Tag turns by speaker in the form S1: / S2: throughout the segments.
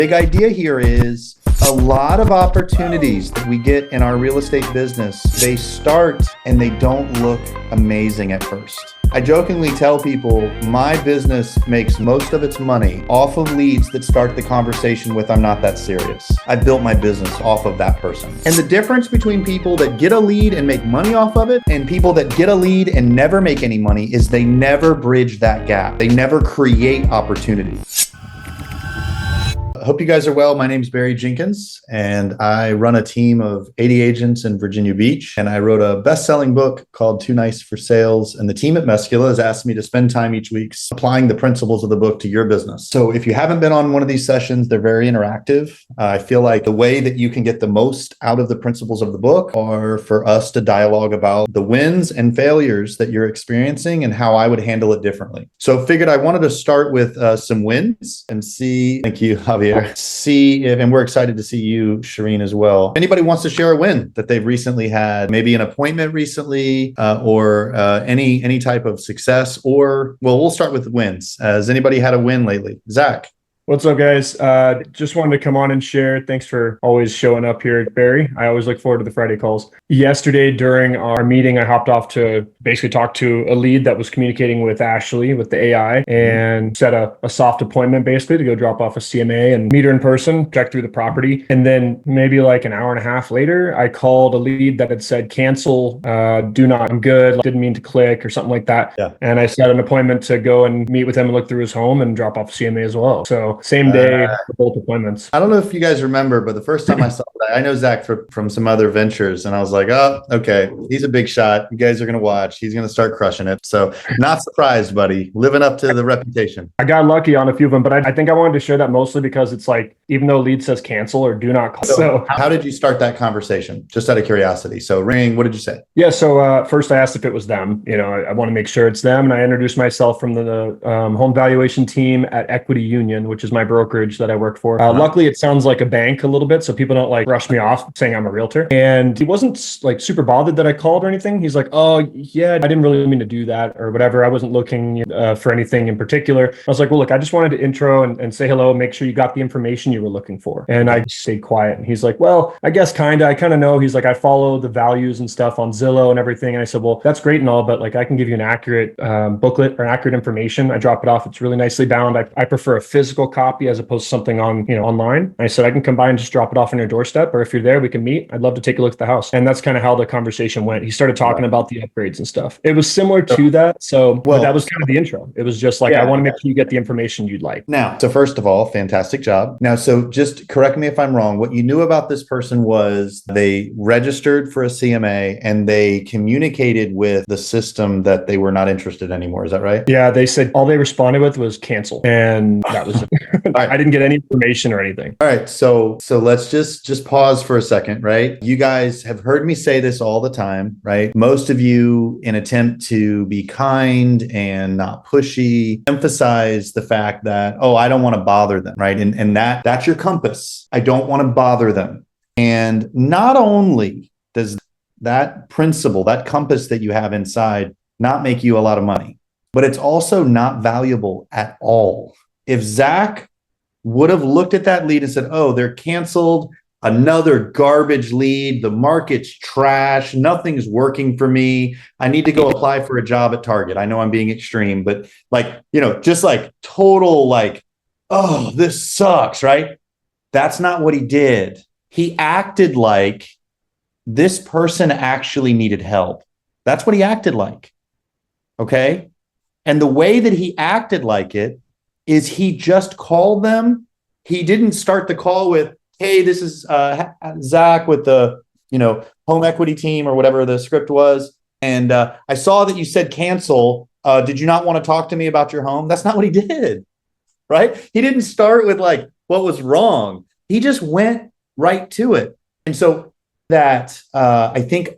S1: Big idea here is a lot of opportunities that we get in our real estate business, they start and they don't look amazing at first. I jokingly tell people my business makes most of its money off of leads that start the conversation with, "I'm not that serious." I built my business off of that person. And the difference between people that get a lead and make money off of it and people that get a lead and never make any money is they never bridge that gap. They never create opportunity. I hope you guys are well. My name is Barry Jenkins, and I run a team of 80 agents in Virginia Beach. And I wrote a best-selling book called Too Nice for Sales. And the team at Meskula has asked me to spend time each week applying the principles of the book to your business. So if you haven't been on one of these sessions, they're very interactive. I feel like the way that you can get the most out of the principles of the book are for us to dialogue about the wins and failures that you're experiencing and how I would handle it differently. So figured I wanted to start with some wins and see. Thank you, Javier. See if, and we're excited to see you, Shireen, as well. Anybody wants to share a win that they've recently had, maybe an appointment recently, or any type of success, or we'll start with wins. Has anybody had a win lately? Zach.
S2: What's up, guys? Just wanted to come on and share. Thanks for always showing up here, Barry. I always look forward to the Friday calls. Yesterday, during our meeting, I hopped off to basically talk to a lead that was communicating with Ashley with the AI and set a soft appointment basically to go drop off a CMA and meet her in person, check through the property. And then maybe like an hour and a half later, I called a lead that had said, cancel, do not, I'm good, didn't mean to click or something like that. Yeah. And I set an appointment to go and meet with him and look through his home and drop off a CMA as well. So same day for both appointments.
S1: I don't know if you guys remember, but the first time I saw that, I know Zach from some other ventures, and I was like, oh, okay, he's a big shot. You guys are going to watch. He's going to start crushing it. So not surprised, buddy. Living up to the reputation.
S2: I got lucky on a few of them, but I think I wanted to share that mostly because it's like, even though lead says cancel or do not call.
S1: So how did you start that conversation? Just out of curiosity. So ring, what did you say?
S2: Yeah. So first I asked if it was them. You know, I want to make sure it's them. And I introduced myself from the home valuation team at Equity Union, which is my brokerage that I work for. Luckily, it sounds like a bank a little bit, so people don't like rush me off saying I'm a realtor. And he wasn't like super bothered that I called or anything. He's like, oh yeah, I didn't really mean to do that or whatever. I wasn't looking for anything in particular. I was like, well, look, I just wanted to intro and say hello, make sure you got the information you were looking for. And I stayed quiet. And he's like, well, I guess I kind of know. He's like, I follow the values and stuff on Zillow and everything. And I said, well, that's great and all, but like I can give you an accurate booklet or accurate information. I drop it off. It's really nicely bound. I prefer a physical copy as opposed to something on, online. I said, I can come by and just drop it off on your doorstep, or if you're there, we can meet. I'd love to take a look at the house. And that's kind of how the conversation went. He started talking about the upgrades and stuff. It was similar to that. So but that was kind of the intro. It was just like, I want to make sure you get the information you'd like.
S1: Now, so first of all, fantastic job. Now, so just correct me if I'm wrong. What you knew about this person was they registered for a CMA and they communicated with the system that they were not interested anymore. Is that right?
S2: Yeah. They said all they responded with was cancel. And that was it. Right. I didn't get any information or anything.
S1: All right. So let's just pause for a second, right? You guys have heard me say this all the time, right? Most of you, in attempt to be kind and not pushy, emphasize the fact that, oh, I don't want to bother them, right? And that's your compass. I don't want to bother them. And not only does that principle, that compass that you have inside, not make you a lot of money, but it's also not valuable at all. If Zach would have looked at that lead and said, oh, they're canceled, another garbage lead, the market's trash, nothing's working for me, I need to go apply for a job at Target. I know I'm being extreme, but like, just like total like, oh, this sucks, right? That's not what he did. He acted like this person actually needed help. That's what he acted like. Okay. And the way that he acted like it is he just called them. He didn't start the call with, hey, this is Zach with the, home equity team or whatever the script was. And I saw that you said cancel. Did you not want to talk to me about your home? That's not what he did, right? He didn't start with like what was wrong. He just went right to it. And so that I think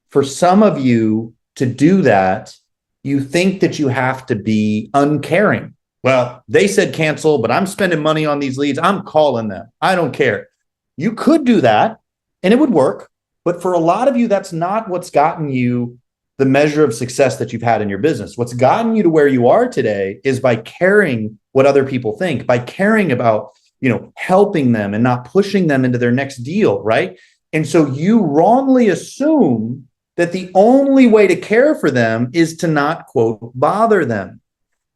S1: for some of you to do that, you think that you have to be uncaring. Well, they said cancel, but I'm spending money on these leads. I'm calling them. I don't care. You could do that and it would work. But for a lot of you, that's not what's gotten you the measure of success that you've had in your business. What's gotten you to where you are today is by caring what other people think, by caring about, helping them and not pushing them into their next deal, right? And so you wrongly assume that the only way to care for them is to not, quote, bother them.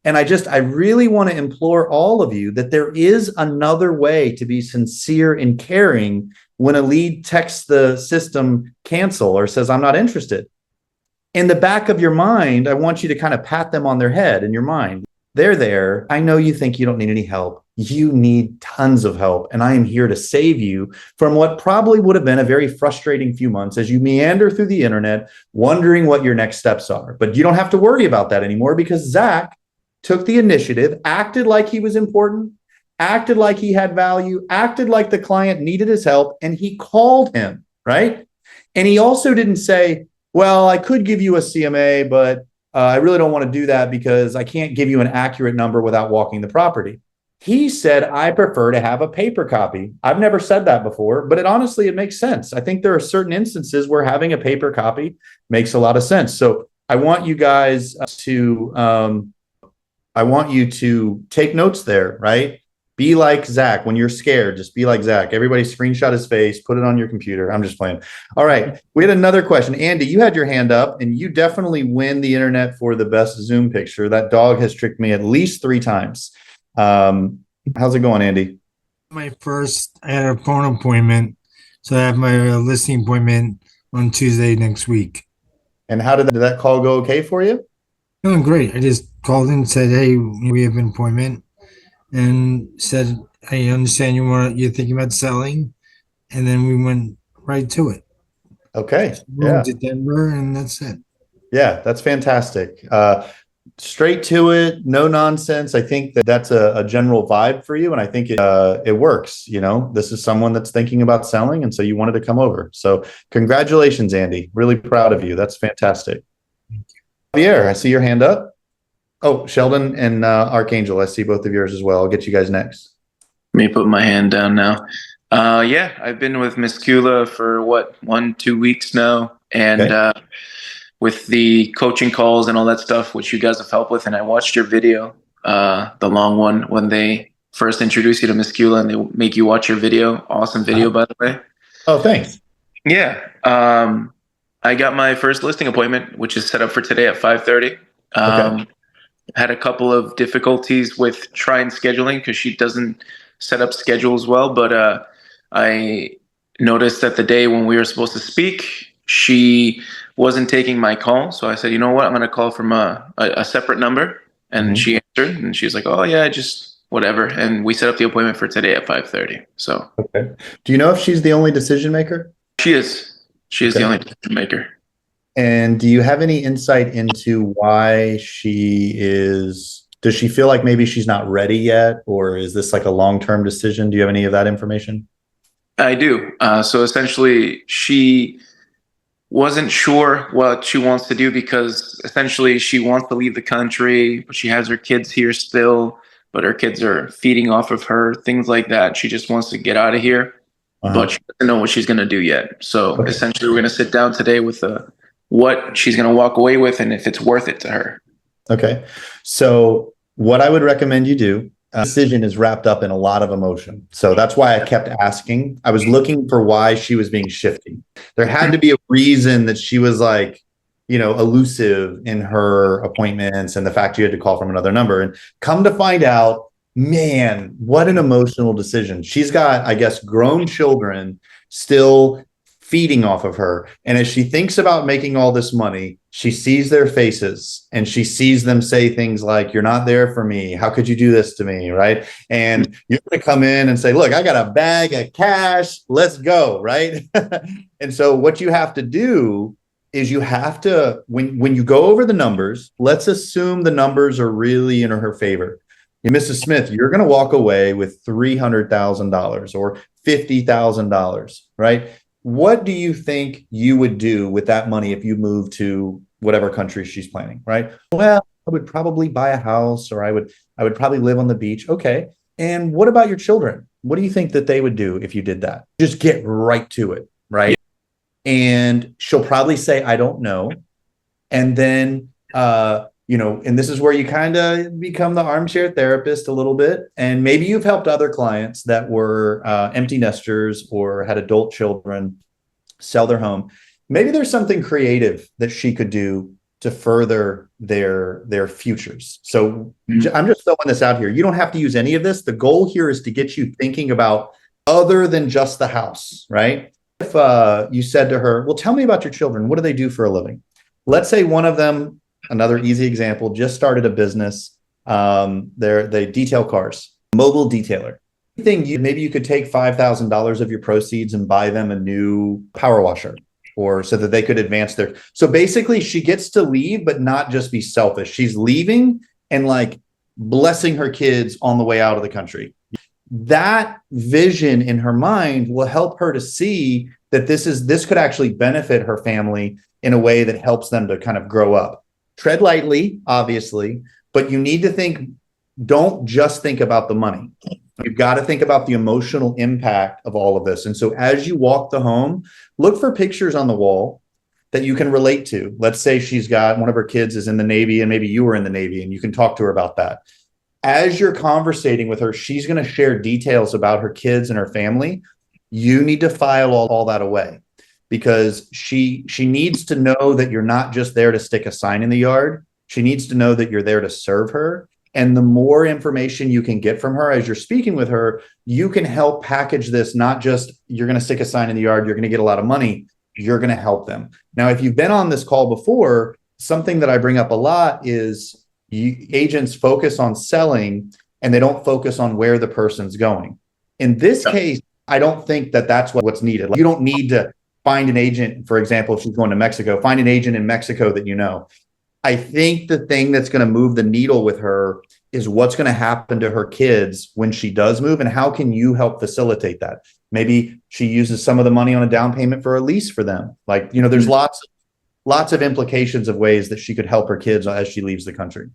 S1: And I really want to implore all of you that there is another way to be sincere and caring when a lead texts the system cancel or says, I'm not interested. In the back of your mind, I want you to kind of pat them on their head in your mind. They're there. I know you think you don't need any help. You need tons of help. And I am here to save you from what probably would have been a very frustrating few months as you meander through the internet, wondering what your next steps are. But you don't have to worry about that anymore because Zach took the initiative, acted like he was important, acted like he had value, acted like the client needed his help, and he called him, right? And he also didn't say, well, I could give you a CMA, but I really don't want to do that because I can't give you an accurate number without walking the property. He said, I prefer to have a paper copy. I've never said that before, but it makes sense. I think there are certain instances where having a paper copy makes a lot of sense. So I want you guys to take notes there, right? Be like Zach. When you're scared, just be like Zach. Everybody screenshot his face, put it on your computer. I'm just playing. All right. We had another question. Andy, you had your hand up and you definitely win the internet for the best Zoom picture. That dog has tricked me at least 3 times. How's it going, Andy?
S3: I had a phone appointment. So I have my listing appointment on Tuesday next week.
S1: And how did that call go okay for you?
S3: Doing great. I just called in and said, hey, we have an appointment, and said, I understand you're thinking about selling. And then we went right to it.
S1: Okay.
S3: Yeah. To Denver, and that's it.
S1: Yeah, that's fantastic. Straight to it, no nonsense. I think that's a general vibe for you. And I think it works. This is someone that's thinking about selling. And so you wanted to come over. So congratulations, Andy. Really proud of you. That's fantastic. Javier, I see your hand up. Oh, Sheldon and Archangel, I see both of yours as well. I'll get you guys next.
S4: Let me put my hand down now. Yeah, I've been with Meskula for 1-2 weeks now. And okay. With the coaching calls and all that stuff, which you guys have helped with, and I watched your video, the long one, when they first introduce you to Meskula and they make you watch your video. Awesome video, by the way.
S1: Oh, thanks.
S4: Yeah. I got my first listing appointment, which is set up for today at 5:30. Okay. Had a couple of difficulties with trying scheduling because she doesn't set up schedules well, but I noticed that the day when we were supposed to speak, she wasn't taking my call. So I said, you know what, I'm going to call from a separate number. And she answered and she was like, oh yeah, just whatever. And we set up the appointment for today at 5:30. So,
S1: okay. Do you know if she's the only decision maker?
S4: She is. She is the only decision maker.
S1: And do you have any insight into why does she feel like maybe she's not ready yet? Or is this like a long-term decision? Do you have any of that information?
S4: I do. So essentially she wasn't sure what she wants to do because essentially she wants to leave the country, but she has her kids here still, but her kids are feeding off of her, things like that. She just wants to get out of here, but she doesn't know what she's going to do yet. So essentially we're going to sit down today with what she's going to walk away with and if it's worth it to her.
S1: Okay. So what I would recommend you do, decision is wrapped up in a lot of emotion. So that's why I kept asking. I was looking for why she was being shifty. There had to be a reason that she was like, elusive in her appointments and the fact you had to call from another number. And come to find out, man, what an emotional decision. She's got, I guess, grown children still feeding off of her. And as she thinks about making all this money, she sees their faces and she sees them say things like, you're not there for me. How could you do this to me? Right. And you're going to come in and say, look, I got a bag of cash. Let's go. Right. And so what you have to do is you have to, when you go over the numbers, let's assume the numbers are really in her favor. Mrs. Smith, you're going to walk away with $300,000 or $50,000, right? What do you think you would do with that money if you moved to whatever country she's planning, right? Well, I would probably buy a house or I would probably live on the beach. Okay. And what about your children? What do you think that they would do if you did that? Just get right to it, right? And she'll probably say, I don't know. And then, and this is where you kind of become the armchair therapist a little bit. And maybe you've helped other clients that were empty nesters or had adult children sell their home. Maybe there's something creative that she could do to further their futures. So I'm just throwing this out here. You don't have to use any of this. The goal here is to get you thinking about other than just the house, right? If you said to her, well, tell me about your children. What do they do for a living? Let's say one of them, another easy example, just started a business. They detail cars, mobile detailer. Maybe you could take $5,000 of your proceeds and buy them a new power washer, or so that they could advance their. So basically, she gets to leave, but not just be selfish. She's leaving and like blessing her kids on the way out of the country. That vision in her mind will help her to see that this could actually benefit her family in a way that helps them to kind of grow up. Tread lightly, obviously, but you need to don't just think about the money. You've got to think about the emotional impact of all of this. And so as you walk the home, look for pictures on the wall that you can relate to. Let's say she's got one of her kids is in the Navy and maybe you were in the Navy and you can talk to her about that. As you're conversating with her, she's going to share details about her kids and her family. You need to file all that away because she needs to know that you're not just there to stick a sign in the yard. She needs to know that you're there to serve her. And the more information you can get from her as you're speaking with her, you can help package this, not just you're going to stick a sign in the yard, you're going to get a lot of money, you're going to help them. Now, if you've been on this call before, something that I bring up a lot is agents focus on selling and they don't focus on where the person's going. In this case, I don't think that's what's needed. Like, you don't need to find an agent, for example, if she's going to Mexico, find an agent in Mexico that you know. I think the thing that's going to move the needle with her is what's going to happen to her kids when she does move and how can you help facilitate that? Maybe she uses some of the money on a down payment for a lease for them. Like, there's lots of implications of ways that she could help her kids as she leaves the country.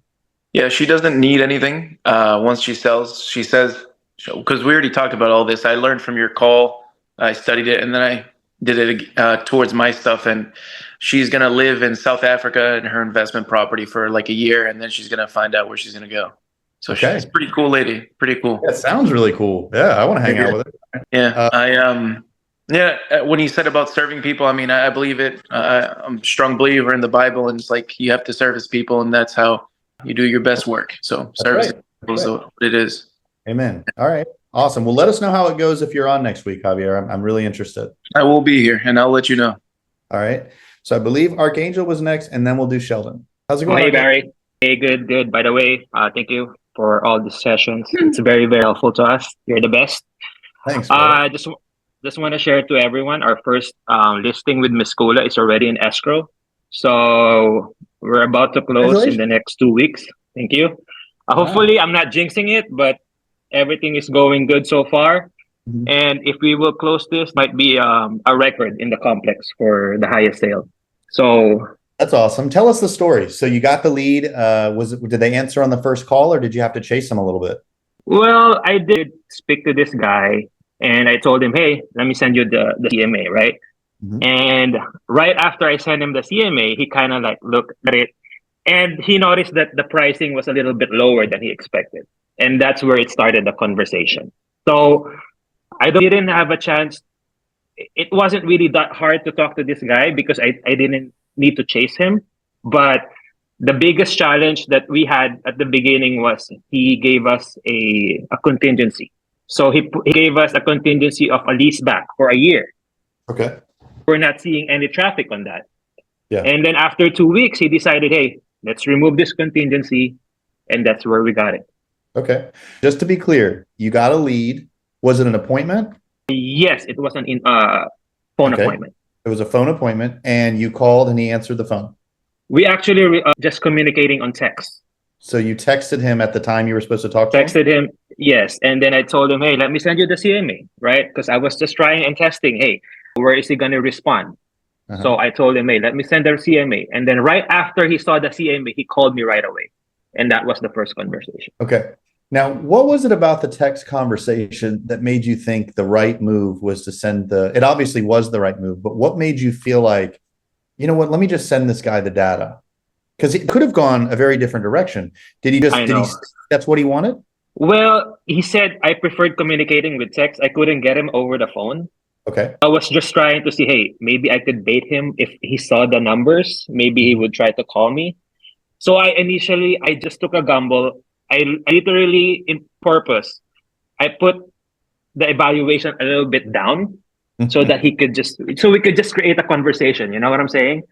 S4: Yeah, she doesn't need anything. Once she sells, she says, because we already talked about all this. I learned from your call. I studied it and then I did it towards my stuff. And she's going to live in South Africa in her investment property for like a year. And then she's going to find out where she's going to go. So she's a pretty cool lady. Pretty cool.
S1: That sounds really cool. Yeah, I want to hang out with her.
S4: Yeah, when he said about serving people, I mean, I believe it. I'm a strong believer in the Bible, and it's like you have to service people, and that's how you do your best work. So service people is what it is.
S1: Amen. All right. Awesome. Well, let us know how it goes if you're on next week, Javier. I'm really interested.
S4: I will be here, and I'll let you know.
S1: All right. So I believe Archangel was next, and then we'll do Sheldon. How's it going?
S5: Hey, Barry. Hey, good. By the way, thank you for all the sessions. It's very, very helpful to us. You're the best.
S1: Thanks.
S5: Just want to share to everyone, our first listing with Meskula is already in escrow. So we're about to close in the next 2 weeks. Thank you. Hopefully, I'm not jinxing it, but everything is going good so far. Mm-hmm. And if we will close this, might be a record in the complex for the highest sale. So
S1: that's awesome. Tell us the story. So you got the lead. Did they answer on the first call, or did you have to chase them a little bit?
S5: Well, I did speak to this guy, and I told him, "Hey, let me send you the CMA, right?" Mm-hmm. And right after I sent him the CMA, he kind of like looked at it, and he noticed that the pricing was a little bit lower than he expected, and that's where it started the conversation. So I didn't have a chance. It wasn't really that hard to talk to this guy because I didn't need to chase him. But the biggest challenge that we had at the beginning was he gave us a contingency. So he gave us a contingency of a lease back for a year.
S1: Okay.
S5: We're not seeing any traffic on that.
S1: Yeah.
S5: And then after 2 weeks, he decided, hey, let's remove this contingency. And that's where we got it.
S1: Okay. Just to be clear, you got a lead. Was it an appointment?
S5: Yes, it was an phone appointment.
S1: It was a phone appointment, and you called and he answered the phone.
S5: We actually just communicating on text.
S1: So you texted him at the time you were supposed to talk to him?
S5: Texted him, yes. And then I told him, hey, let me send you the CMA, right? Because I was just trying and testing, hey, where is he going to respond? Uh-huh. So I told him, hey, let me send the CMA. And then right after he saw the CMA, he called me right away. And that was the first conversation.
S1: Okay. Now, what was it about the text conversation that made you think the right move was to send it obviously was the right move, but what made you feel like, you know what, let me just send this guy the data? Because it could have gone a very different direction.
S5: I know.
S1: That's what he wanted?
S5: Well, he said I preferred communicating with text. I couldn't get him over the phone.
S1: Okay.
S5: I was just trying to see, hey, maybe I could bait him if he saw the numbers. Maybe he would try to call me. So I just took a gamble. I literally, in purpose, I put the evaluation a little bit down so that we could just create a conversation. You know what I'm saying?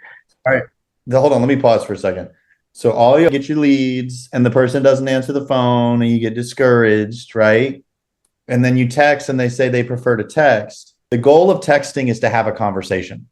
S1: All right. Hold on. Let me pause for a second. So all you get your leads and the person doesn't answer the phone and you get discouraged, right? And then you text and they say they prefer to text. The goal of texting is to have a conversation.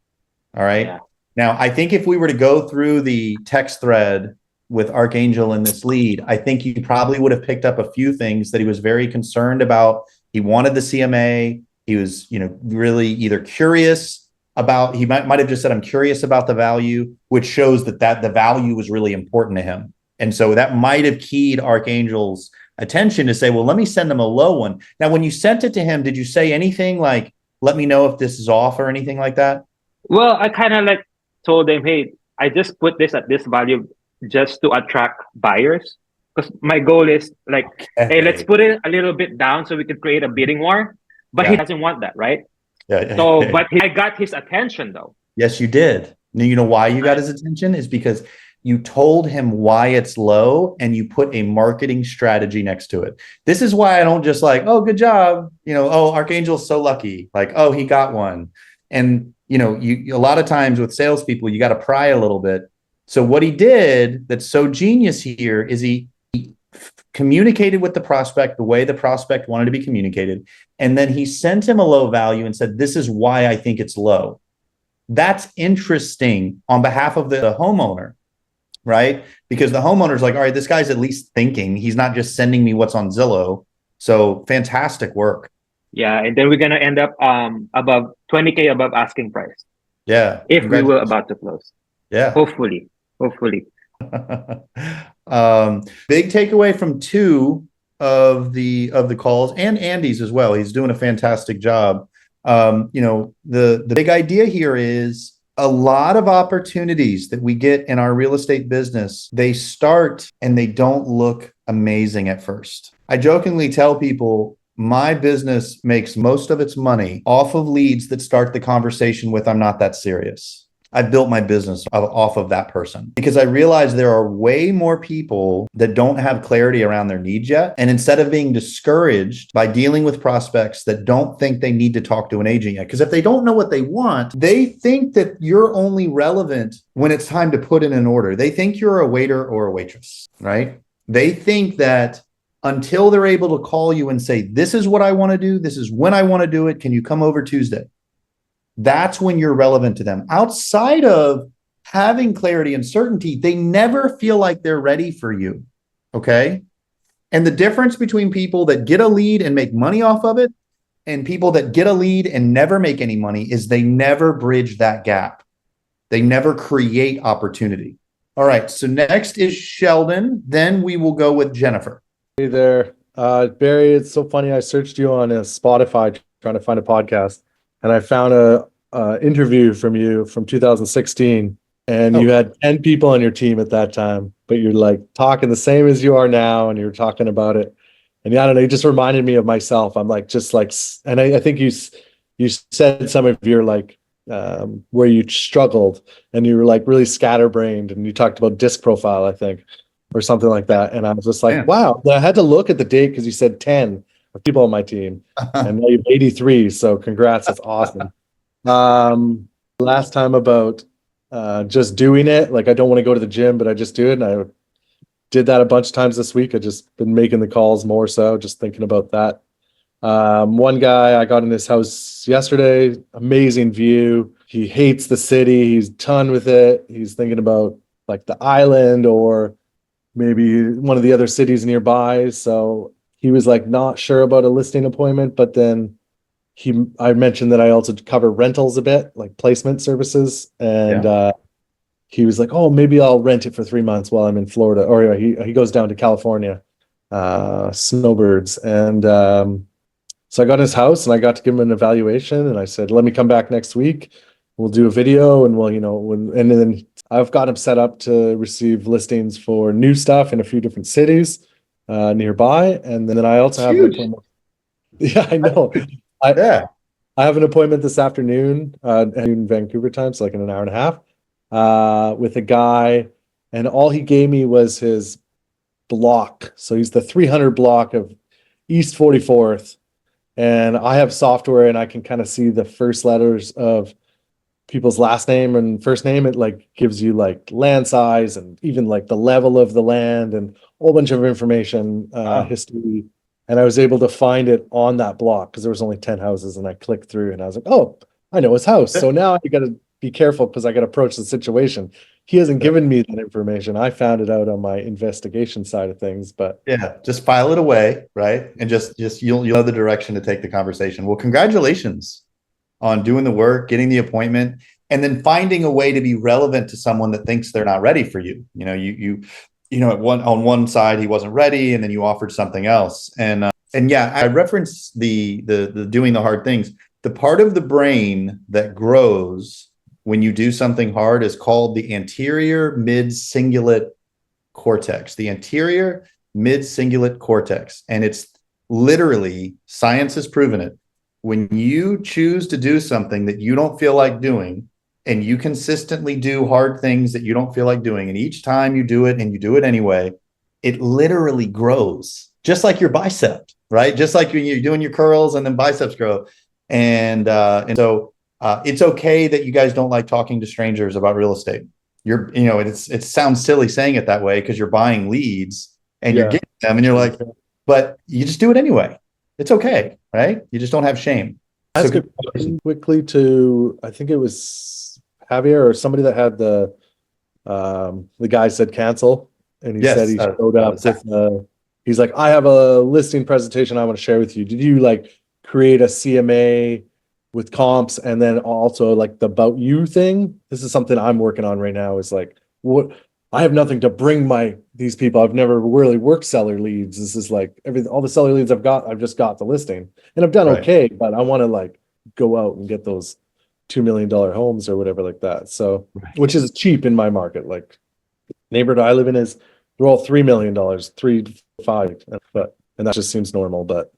S1: All right.
S5: Yeah.
S1: Now, I think if we were to go through the text thread with Archangel in this lead, I think you probably would have picked up a few things that he was very concerned about. He wanted the CMA. He was, really either curious about, he might have just said, I'm curious about the value, which shows that the value was really important to him. And so that might have keyed Archangel's attention to say, well, let me send him a low one. Now, when you sent it to him, did you say anything like, let me know if this is off or anything like that?
S5: Well, I kind of like told him, hey, I just put this at this value just to attract buyers. Because my goal is like, hey, let's put it a little bit down so we can create a bidding war. But he doesn't want that, right?
S1: Yeah.
S5: So, but I got his attention though.
S1: Yes, you did. You know why you got his attention is because you told him why it's low and you put a marketing strategy next to it. This is why I don't just like, oh, good job. Oh, Archangel's so lucky. Like, oh, he got one. And, you a lot of times with salespeople, you got to pry a little bit. So what he did that's so genius here is he communicated with the prospect the way the prospect wanted to be communicated. And then he sent him a low value and said, this is why I think it's low. That's interesting on behalf of the homeowner, right? Because the homeowner's like, all right, this guy's at least thinking. He's not just sending me what's on Zillow. So fantastic work.
S5: Yeah. And then we're going to end up above 20K above asking price.
S1: Yeah.
S5: If we were about to close.
S1: Yeah.
S5: Hopefully.
S1: Big takeaway from two of the calls and Andy's as well. He's doing a fantastic job. The big idea here is a lot of opportunities that we get in our real estate business. They start and they don't look amazing at first. I jokingly tell people my business makes most of its money off of leads that start the conversation with, I'm not that serious. I built my business off of that person because I realized there are way more people that don't have clarity around their needs yet. And instead of being discouraged by dealing with prospects that don't think they need to talk to an agent yet, because if they don't know what they want, they think that you're only relevant when it's time to put in an order. They think you're a waiter or a waitress, right? They think that until they're able to call you and say, this is what I want to do, this is when I want to do it, can you come over Tuesday? That's when you're relevant to them. Outside of having clarity and certainty, they never feel like they're ready for you. Okay. And the difference between people that get a lead and make money off of it and people that get a lead and never make any money is they never bridge that gap. They never create opportunity. All right. So next is Sheldon. Then we will go with Jennifer.
S6: Hey there. Barry, it's so funny. I searched you on Spotify trying to find a podcast. And I found a interview from you from 2016, and you had 10 people on your team at that time, but you're like talking the same as you are now, and you're talking about it. And yeah, I don't know, you just reminded me of myself. I'm like, and I think you said some of your like where you struggled, and you were like really scatterbrained, and you talked about disc profile, I think, or something like that. And I was just like, wow. I had to look at the date because you said 10. Of people on my team, and now you've 83. So congrats, it's awesome. Last time about just doing it, like I don't want to go to the gym, but I just do it, and I did that a bunch of times this week. I just been making the calls more so, just thinking about that. One guy I got in his house yesterday, amazing view. He hates the city. He's done with it. He's thinking about like the island or maybe one of the other cities nearby. So he was like not sure about a listing appointment, but then I mentioned that I also cover rentals a bit, like placement services. And he was like, oh, maybe I'll rent it for 3 months while I'm in Florida. Or he goes down to California, snowbirds. And so I got in his house and I got to give him an evaluation. And I said, let me come back next week. we'll do a video, and and then I've got him set up to receive listings for new stuff in a few different cities nearby, and then I also have an appointment. Yeah, I know.
S1: Yeah.
S6: I have an appointment this afternoon in Vancouver time, so like in an hour and a half, with a guy, and all he gave me was his block. So he's the 300 block of East 44th, and I have software, and I can kind of see the first letters of people's last name and first name. It like gives you like land size and even like the level of the land and a whole bunch of information, history. And I was able to find it on that block because there was only 10 houses, and I clicked through and I was like, oh, I know his house. So now I got to be careful because I got to approach the situation. He hasn't given me that information. I found it out on my investigation side of things, but
S1: yeah, just file it away, right? And just you'll know the direction to take the conversation. Well, congratulations on doing the work, getting the appointment, and then finding a way to be relevant to someone that thinks they're not ready for you. On one side he wasn't ready, and then you offered something else. And yeah, I referenced the doing the hard things. The part of the brain that grows when you do something hard is called the anterior mid-cingulate cortex. The anterior mid-cingulate cortex, and it's literally, science has proven it. When you choose to do something that you don't feel like doing, and you consistently do hard things that you don't feel like doing, and each time you do it and you do it anyway, it literally grows, just like your bicep, right? Just like when you're doing your curls and then biceps grow. And so it's okay that you guys don't like talking to strangers about real estate. It sounds silly saying it that way because you're buying leads and you're getting them, and you're like, but you just do it anyway. It's okay, right? You just don't have shame.
S6: That's good. Quickly to, I think it was Javier or somebody that had the guy said cancel, and he said he showed up with he's like, I have a listing presentation I want to share with you. Did you like create a CMA with comps and then also like the about you thing? This is something I'm working on right now, is like, what, I have nothing to bring these people. I've never really worked seller leads. This is like all the seller leads I've just got the listing, and I've done okay, but I want to like go out and get those $2 million homes or whatever like that. So, which is cheap in my market. Like neighborhood I live in they're all $3 million, 3 to 5, and that just seems normal. But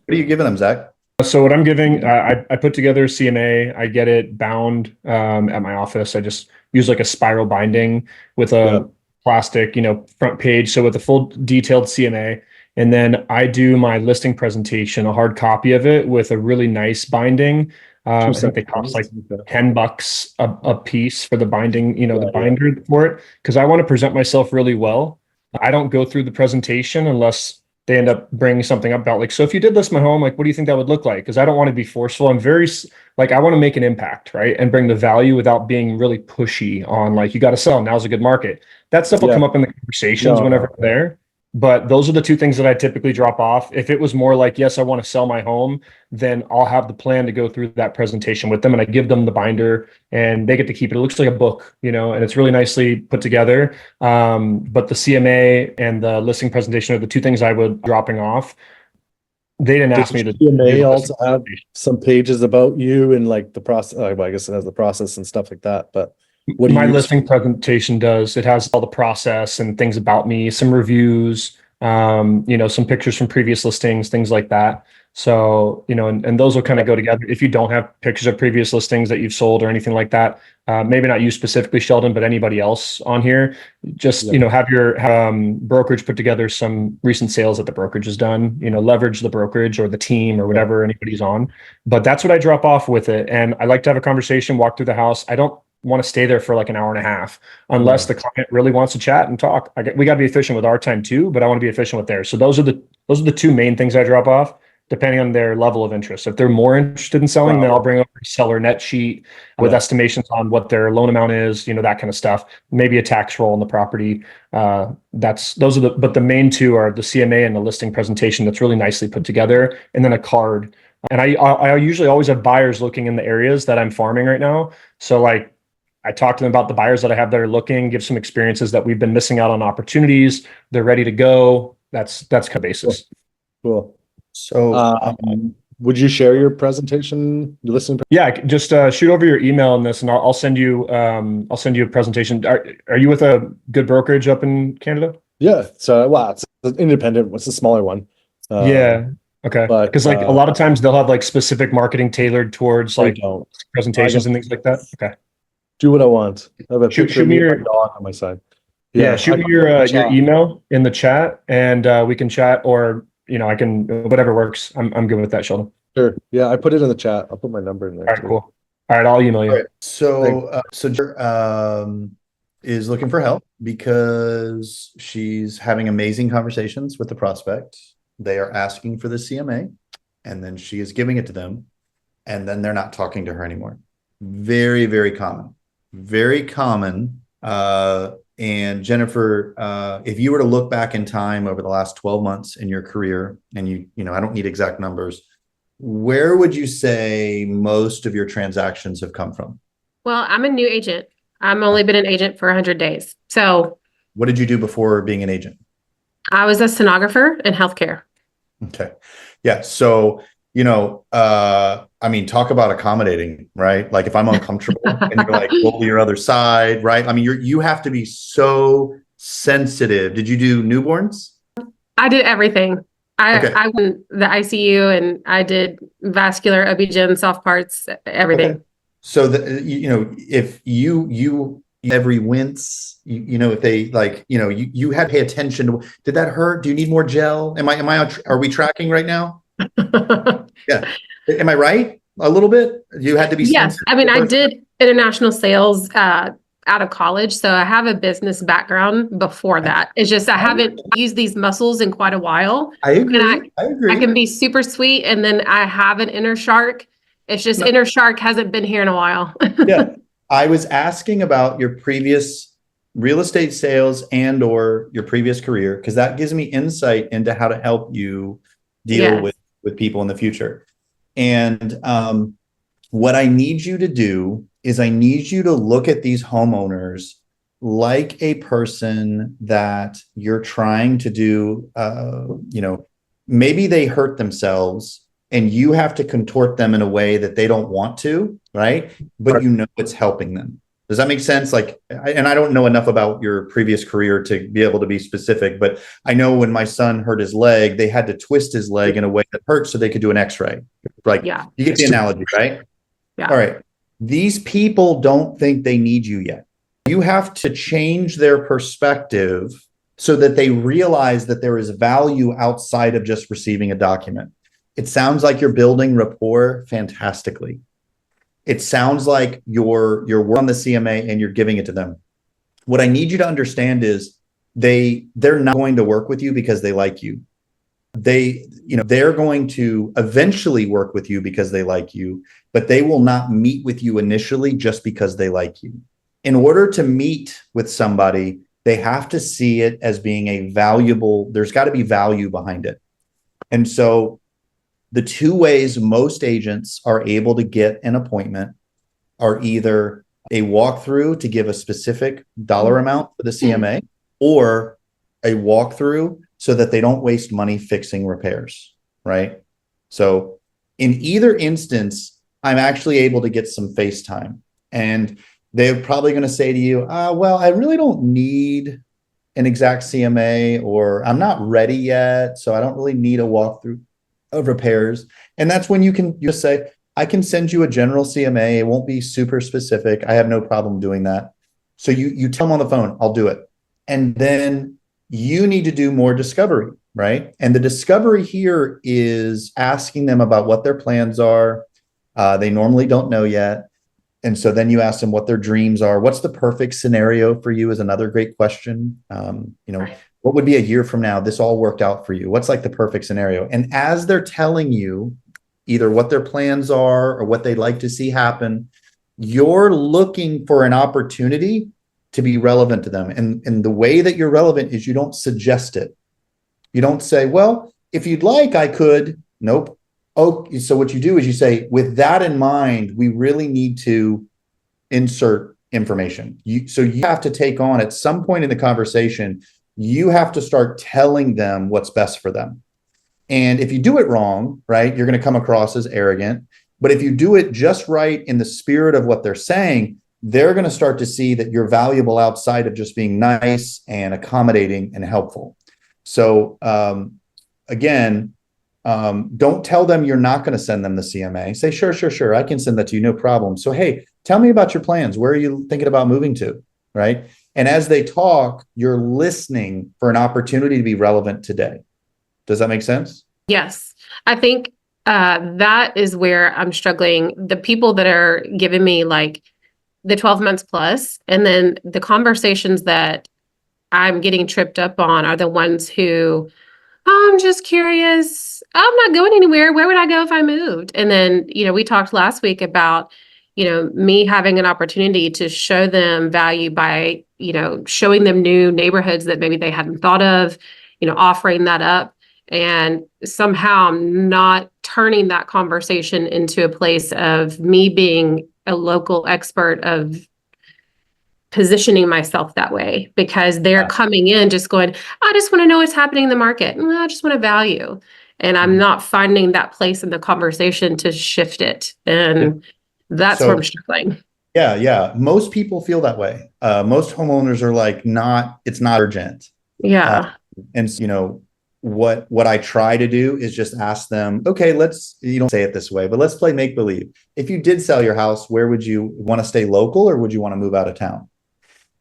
S1: what are you giving them, Zach?
S2: So what I'm giving, I put together a CMA. I get it bound at my office. I just use like a spiral binding with a plastic, front page. So with a full detailed CMA, and then I do my listing presentation, a hard copy of it with a really nice binding. I think they cost like $10 a piece for the binding, the binder for it, because I want to present myself really well. I don't go through the presentation unless they end up bringing something up about like, so if you did list my home, like, what do you think that would look like? Because I don't want to be forceful. I'm very like, I want to make an impact, right? And bring the value without being really pushy on like, you got to sell. Now's a good market. That stuff will come up in the conversations whenever I'm there. But those are the two things that I typically drop off. If it was more like, yes, I want to sell my home, then I'll have the plan to go through that presentation with them, and I give them the binder and they get to keep it. It looks like a book, and it's really nicely put together. But the CMA and the listing presentation are the two things I would dropping off. They didn't ask me to.
S6: CMA also have some pages about you and like the process. I guess it has the process and stuff like that, but
S2: my listing presentation does. It has all the process and things about me, some reviews, some pictures from previous listings, things like that. So, and those will kind of go together. If you don't have pictures of previous listings that you've sold or anything like that, maybe not you specifically, Sheldon, but anybody else on here, just, have your brokerage put together some recent sales that the brokerage has done, leverage the brokerage or the team or whatever anybody's on. But that's what I drop off with it. And I like to have a conversation, walk through the house. I don't want to stay there for like an hour and a half unless the client really wants to chat and talk. We got to be efficient with our time too, but I want to be efficient with theirs. So those are the two main things I drop off, depending on their level of interest. If they're more interested in selling, then I'll bring over a seller net sheet with estimations on what their loan amount is, that kind of stuff. Maybe a tax roll on the property. But the main two are the CMA and the listing presentation that's really nicely put together, and then a card. And I usually always have buyers looking in the areas that I'm farming right now. So like, I talk to them about the buyers that I have that are looking, give some experiences that we've been missing out on opportunities. They're ready to go. That's kind of basis.
S6: Cool.
S1: So
S6: would you share your presentation? You listen?
S2: Yeah, just shoot over your email on this, and I'll send you a presentation. Are you with a good brokerage up in Canada?
S6: Yeah. So, well, it's an independent. It's a smaller one.
S2: Yeah. Okay.
S6: But
S2: Because like a lot of times they'll have like specific marketing tailored towards
S6: they
S2: like
S6: don't.
S2: presentations and things like that. Okay.
S6: Do what I want. I have a
S2: Shoot
S6: picture of
S2: me
S6: me and
S2: your-
S6: my dog on my side.
S2: Yeah, shoot me your email in the chat, and we can chat, or I can, whatever works. I'm good with that, Sheldon.
S6: Sure. Yeah, I put it in the chat. I'll put my number in there.
S2: All right, cool. All right, I'll email you.
S1: All right. So Jer, is looking for help because she's having amazing conversations with the prospect. They are asking for the CMA, and then she is giving it to them, and then they're not talking to her anymore. Very, very common. Very common. And Jennifer, if you were to look back in time over the last 12 months in your career, and I don't need exact numbers, where would you say most of your transactions have come from?
S7: Well, I'm a new agent. I'm only been an agent for 100 days. So
S1: What did you do before being an agent?
S7: I was a stenographer in healthcare.
S1: Okay. Yeah. So, I mean, talk about accommodating, right? Like if I'm uncomfortable and you're like, roll your other side, right? I mean, you have to be so sensitive. Did you do newborns?
S7: I did everything.
S1: Okay.
S7: I went the ICU and I did vascular, OB-GYN, soft parts, everything.
S1: Okay. So if you every wince, if they like, you had to pay attention to, did that hurt? Do you need more gel? Are we tracking right now? Yeah. Am I right? A little bit? You had to be
S7: Yes.
S1: sensitive.
S7: I mean, I did international sales out of college. So I have a business background before that. It's just I haven't used these muscles in quite a while.
S1: I agree.
S7: And
S1: I agree.
S7: I can be super sweet, and then I have an inner shark. It's just inner shark hasn't been here in a while.
S1: Yeah. I was asking about your previous real estate sales and or your previous career, because that gives me insight into how to help you deal with people in the future. And what I need you to do is I need you to look at these homeowners like a person that you're trying to do, maybe they hurt themselves and you have to contort them in a way that they don't want to, right? But it's helping them. Does that make sense? Like, and I don't know enough about your previous career to be able to be specific, but I know when my son hurt his leg, they had to twist his leg in a way that hurt so they could do an x-ray. Like, you get the analogy, right?
S7: Yeah.
S1: All right. These people don't think they need you yet. You have to change their perspective so that they realize that there is value outside of just receiving a document. It sounds like you're building rapport fantastically. It sounds like you're on the CMA and you're giving it to them. What I need you to understand is they're not going to work with you because they like you. They're going to eventually work with you because they like you, but they will not meet with you initially just because they like you. In order to meet with somebody, they have to see it as being there's got to be value behind it. And so the two ways most agents are able to get an appointment are either a walkthrough to give a specific dollar amount for the CMA, or a walkthrough so that they don't waste money fixing repairs, right? So in either instance, I'm actually able to get some FaceTime, and they're probably going to say to you, well, I really don't need an exact CMA, or I'm not ready yet, so I don't really need a walkthrough of repairs. And that's when you can just say, I can send you a general CMA. It won't be super specific. I have no problem doing that. So you tell them on the phone, I'll do it. And then you need to do more discovery, right? And the discovery here is asking them about what their plans are. They normally don't know yet. And so then you ask them what their dreams are. What's the perfect scenario for you is another great question. What would be a year from now? This all worked out for you. What's like the perfect scenario? And as they're telling you either what their plans are or what they'd like to see happen, you're looking for an opportunity to be relevant to them. And the way that you're relevant is you don't suggest it. You don't say, well, if you'd like, I could. Nope. Oh, so what you do is you say, with that in mind, we really need to insert information. So you have to take on at some point in the conversation, you have to start telling them what's best for them. And if you do it wrong, right, you're going to come across as arrogant. But if you do it just right in the spirit of what they're saying, they're going to start to see that you're valuable outside of just being nice and accommodating and helpful. So again, don't tell them you're not going to send them the CMA. Say, sure, I can send that to you, no problem. So, hey, tell me about your plans. Where are you thinking about moving to, right? And as they talk, you're listening for an opportunity to be relevant today. Does that make sense?
S7: Yes. I think that is where I'm struggling. The people that are giving me like the 12 months plus, and then the conversations that I'm getting tripped up on are the ones who, oh, I'm just curious. I'm not going anywhere. Where would I go if I moved? And then, we talked last week about, me having an opportunity to show them value by, showing them new neighborhoods that maybe they hadn't thought of, offering that up. And somehow I'm not turning that conversation into a place of me being a local expert of positioning myself that way, because they're coming in just going, I just want to know what's happening in the market. I just want to value. And I'm not finding that place in the conversation to shift it. And that's where I'm struggling.
S1: Yeah. Most people feel that way. Most homeowners are like, it's not urgent.
S7: Yeah.
S1: And what I try to do is just ask them, okay, you don't say it this way, but let's play make believe. If you did sell your house, where would you want to stay local, or would you want to move out of town?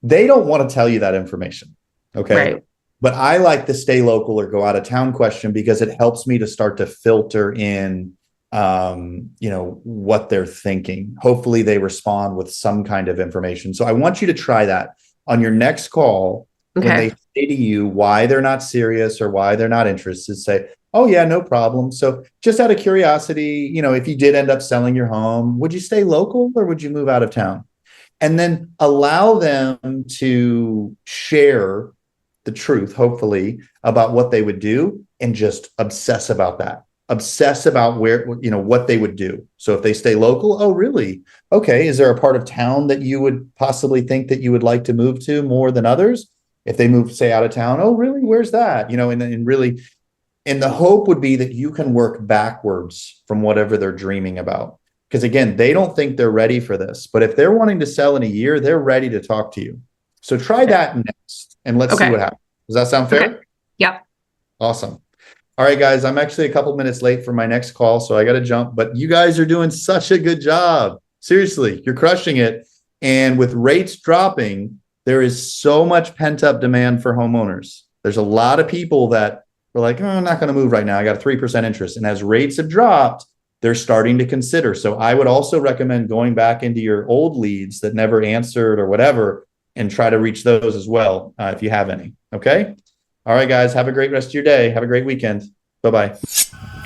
S1: They don't want to tell you that information. Okay.
S7: Right.
S1: But I like the stay local or go out of town question, because it helps me to start to filter in, what they're thinking. Hopefully they respond with some kind of information. So I want you to try that on your next call.
S7: Okay.
S1: When they say to you why they're not serious or why they're not interested, say, oh yeah, no problem. So just out of curiosity, if you did end up selling your home, would you stay local or would you move out of town? And then allow them to share the truth, hopefully, about what they would do, and just obsess about that. Obsess about what they would do. So if they stay local, oh, really? Okay. Is there a part of town that you would possibly think that you would like to move to more than others? If they move, say, out of town, oh, really? Where's that? And really, and the hope would be that you can work backwards from whatever they're dreaming about. Because again, they don't think they're ready for this. But if they're wanting to sell in a year, they're ready to talk to you. So try that next, and let's see what happens. Does that sound fair?
S7: Okay. Yep.
S1: Awesome. All right, guys, I'm actually a couple minutes late for my next call, so I got to jump. But you guys are doing such a good job. Seriously, you're crushing it. And with rates dropping, there is so much pent-up demand for homeowners. There's a lot of people that are like, oh, I'm not going to move right now. I got a 3% interest. And as rates have dropped, they're starting to consider. So I would also recommend going back into your old leads that never answered or whatever, and try to reach those as well, if you have any. Okay. All right, guys, have a great rest of your day. Have a great weekend. Bye-bye.